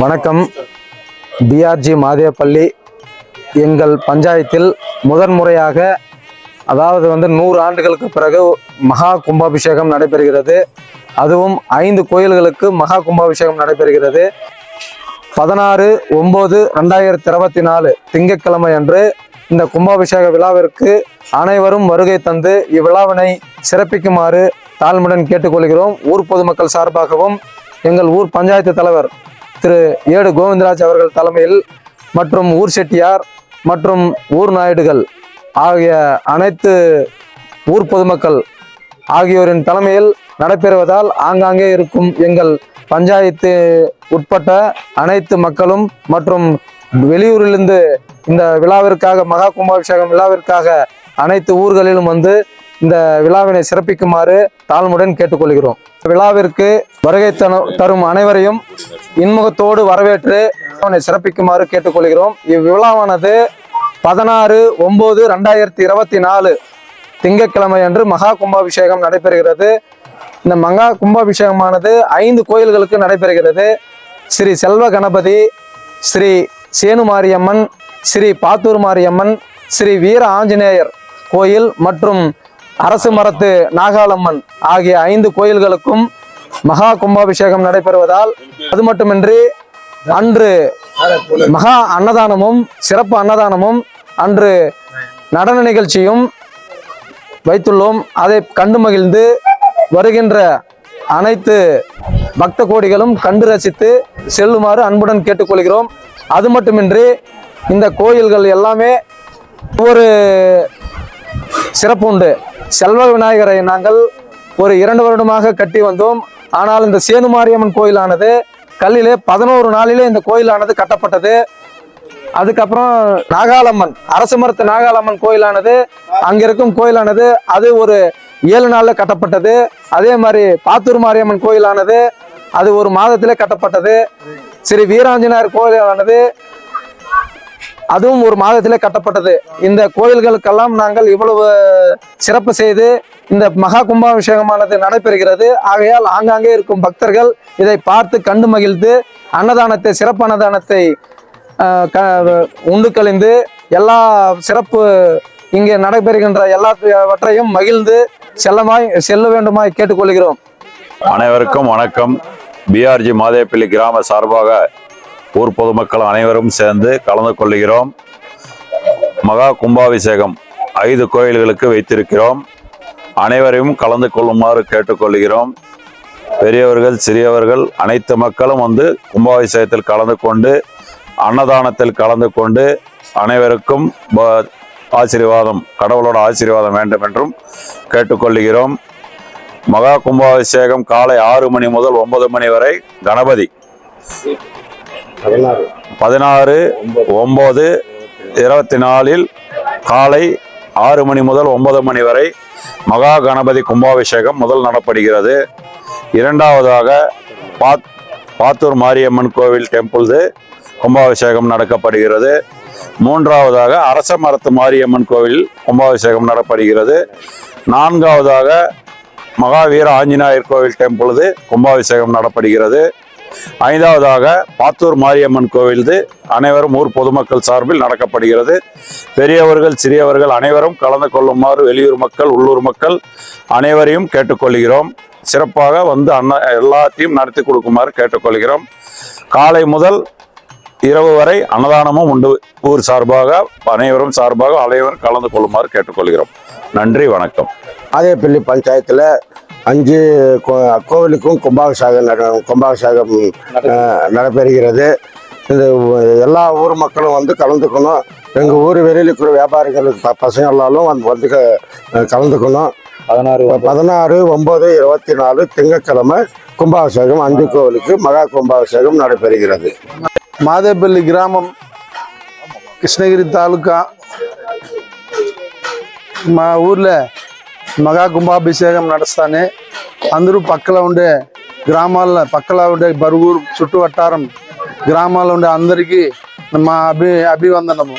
வணக்கம். பிஆர்ஜி மாதேப்பள்ளி எங்கள் பஞ்சாயத்தில் முதன்முறையாக, அதாவது 100 ஆண்டுகளுக்கு பிறகு மகா கும்பாபிஷேகம் நடைபெறுகிறது. அதுவும் 5 கோயில்களுக்கு மகா கும்பாபிஷேகம் நடைபெறுகிறது. 16/9/2024 திங்கட்கிழமை அன்று இந்த கும்பாபிஷேக விழாவிற்கு அனைவரும் வருகை தந்து இவ்விழாவினை சிறப்பிக்குமாறு தாழ்மையுடன் கேட்டுக்கொள்கிறோம். ஊர் பொதுமக்கள் சார்பாகவும் எங்கள் ஊர் பஞ்சாயத்து தலைவர் திரு ஏடு கோவிந்தராஜ் அவர்கள் தலைமையில் மற்றும் ஊர் செட்டியார் மற்றும் ஊர் நாயுடுகள் ஆகிய அனைத்து ஊர் பொதுமக்கள் ஆகியோரின் தலைமையில் நடைபெறுவதால் ஆங்காங்கே இருக்கும் எங்கள் பஞ்சாயத்து உட்பட்ட அனைத்து மக்களும் மற்றும் வெளியூரிலிருந்து இந்த விழாவிற்காக, மகா கும்பாபிஷேகம் விழாவிற்காக அனைத்து ஊர்களிலும் வந்து இந்த விழாவினை சிறப்பிக்குமாறு தாழ்மையுடன் கேட்டுக்கொள்கிறோம். விழாவிற்கு வருகை தரும் அனைவரையும் இன்முகத்தோடு வரவேற்று சிறப்பிக்குமாறு கேட்டுக்கொள்கிறோம். இவ்விழாவானது 16/9/2024 திங்கட்கிழமை அன்று மகா கும்பாபிஷேகம் நடைபெறுகிறது. இந்த மகா கும்பாபிஷேகமானது 5 கோயில்களுக்கு நடைபெறுகிறது. ஸ்ரீ செல்வ கணபதி, ஸ்ரீ சேனு மாரியம்மன், ஸ்ரீ பாத்தூர் மாரியம்மன், ஸ்ரீ வீர ஆஞ்சநேயர் கோயில் மற்றும் அரசு மரத்து நாகாலம்மன் ஆகிய 5 கோயில்களுக்கும் மகா கும்பாபிஷேகம் நடைபெறுவதால், அது மட்டுமின்றி அன்று மகா அன்னதானமும் சிறப்பு அன்னதானமும் அன்று நடன நிகழ்ச்சியும் வைத்துள்ளோம். அதை கண்டு மகிழ்ந்து வருகின்ற அனைத்து பக்த கோடிகளும் கண்டு ரசித்து செல்லுமாறு அன்புடன் கேட்டுக்கொள்கிறோம். அது மட்டுமின்றி இந்த கோயில்கள் எல்லாமே ஒரு சிறப்பு உண்டு. செல்வ விநாயகரை நாங்கள் ஒரு 2 வருடமாக கட்டி வந்தோம். ஆனால் இந்த சேனு மாரியம்மன் கோயிலானது கல்லிலே 11 நாளிலே இந்த கோயிலானது கட்டப்பட்டது. அதுக்கப்புறம் நாகாலம்மன், அரசு மரத்து நாகாலம்மன் கோயிலானது, அங்கிருக்கும் கோயிலானது அது ஒரு 7 நாளில் கட்டப்பட்டது. அதே மாதிரி பாத்தூர் மாரியம்மன் கோயிலானது அது ஒரு மாதத்திலே கட்டப்பட்டது. ஸ்ரீ வீராஞ்சநேயர் கோயிலானது அதுவும் ஒரு மாதத்திலே கட்டப்பட்டது. இந்த கோயில்களுக்கெல்லாம் நாங்கள் இவ்வளவு சிறப்பு செய்து இந்த மகா கும்பாபிஷேகமானது நடைபெறுகிறது. ஆகையால் ஆங்காங்கே இருக்கும் பக்தர்கள் இதை பார்த்து கண்டு மகிழ்ந்து அன்னதானத்தை, சிறப்பு அன்னதானத்தை உண்டு கழிந்து எல்லா சிறப்பு இங்கே நடைபெறுகின்ற எல்லாவற்றையும் மகிழ்ந்து செல்ல வேண்டுமாய் கேட்டுக்கொள்கிறோம். அனைவருக்கும் வணக்கம். பிஆர்ஜி மாதேப்பள்ளி கிராம சார்பாக ஊர் பொதுமக்கள் அனைவரும் சேர்ந்து கலந்து கொள்கிறோம். மகா கும்பாபிஷேகம் 5 கோயில்களுக்கு வைத்திருக்கிறோம். அனைவரையும் கலந்து கொள்ளுமாறு கேட்டுக்கொள்கிறோம். பெரியவர்கள், சிறியவர்கள் அனைத்து மக்களும் வந்து கும்பாபிஷேகத்தில் கலந்து கொண்டு அன்னதானத்தில் கலந்து கொண்டு அனைவருக்கும் ஆசீர்வாதம், கடவுளோட ஆசீர்வாதம் வேண்டும் என்றும் கேட்டுக்கொள்கிறோம். மகா கும்பாபிஷேகம் காலை 6 மணி முதல் 9 மணி வரை, கணபதி 16/9/24 காலை 6 மணி முதல் 9 மணி வரை மகா கணபதி கும்பாபிஷேகம் முதல் நடப்படுகிறது. இரண்டாவதாக பாத்தூர் மாரியம்மன் கோவில் டெம்பிள் கும்பாபிஷேகம் நடக்கப்படுகிறது. மூன்றாவதாக அரச மரத்து மாரியம்மன் கோவில் கும்பாபிஷேகம் நடப்படுகிறது. நான்காவதாக மகாவீர ஆஞ்சநேயர் கோவில் டெம்பிள் கும்பாபிஷேகம் நடப்படுகிறது. ஐந்தாவதாக பாத்தூர் மாரியம்மன் கோவில் அனைவரும் ஊர் பொதுமக்கள் சார்பில் நடக்கப்படுகிறது. பெரியவர்கள், சிறியவர்கள் அனைவரும் கலந்து கொள்ளுமாறு வெளியூர் மக்கள், உள்ளூர் மக்கள் அனைவரையும் கேட்டுக்கொள்கிறோம். சிறப்பாக வந்து எல்லாத்தையும் நடத்தி கொடுக்குமாறு கேட்டுக்கொள்கிறோம். காலை முதல் இரவு வரை அன்னதானமும் உண்டு. ஊர் சார்பாக அனைவரும் கலந்து கொள்ளுமாறு கேட்டுக்கொள்கிறோம். நன்றி, வணக்கம். மாதேப்பள்ளி பஞ்சாயத்தில் 5 கோவிலுக்கும் கும்பாபிஷேகம் நடைபெறுகிறது. இந்த எல்லா ஊர் மக்களும் வந்து கலந்துக்கணும். எங்கள் ஊர் வெளியில் இருக்கிற வியாபாரிகளுக்கு பசங்க எல்லாரும் வந்து கலந்துக்கணும். 16/9/24 திங்கட்கிழமை கும்பாபிஷேகம் 5 கோவிலுக்கு மகா கும்பாபிஷேகம் நடைபெறுகிறது. మాదేపల్లి గ్రామం, కృష్ణగిరి తాలూకా. మా ఊర్లో మగా కుంభాభిషేకం నడుస్తానే. అందరూ పక్కల ఉండే గ్రామాల్లో, పక్కల ఉండే బరుగురు చుట్టూ వట్టారం గ్రామాల్లో ఉండే అందరికీ మా అభివందనము.